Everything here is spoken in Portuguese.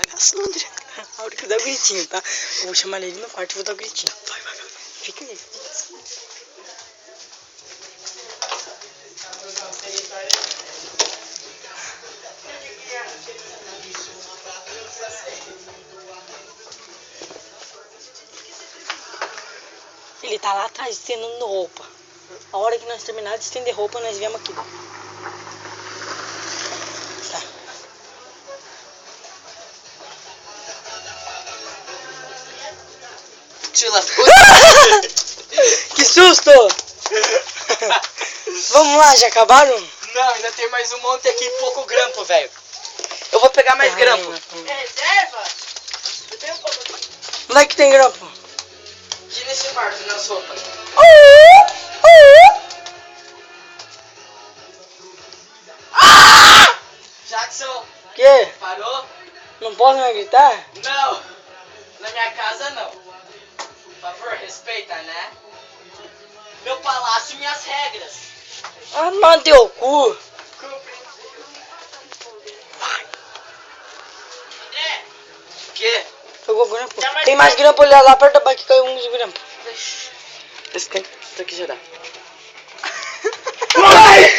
Caçulandra. A hora que eu dar o gritinho, tá? Eu vou chamar ele no quarto e vou dar o gritinho. Vai. Fica aí. Ele tá lá atrás estendendo roupa. A hora que nós terminar de estender roupa, nós viemos aqui. Tá. Que susto! Vamos lá, já acabaram? Não, ainda tem mais um monte aqui, pouco grampo, velho. Eu vou pegar mais grampo. É reserva? Eu tenho um pouco aqui. Onde é que tem grampo? Aqui nesse quarto, nas roupas. Jackson, Que? parou? Não posso mais gritar? Não. Na minha casa, não. Por favor, respeita, né? Meu palácio e minhas regras. Ah, não deu cu. Cumpre. André. O quê? Pegou grampo. Tem mais grampo ali lá perto da bike, caiu um de grampo. Esse aqui já dá. Ai!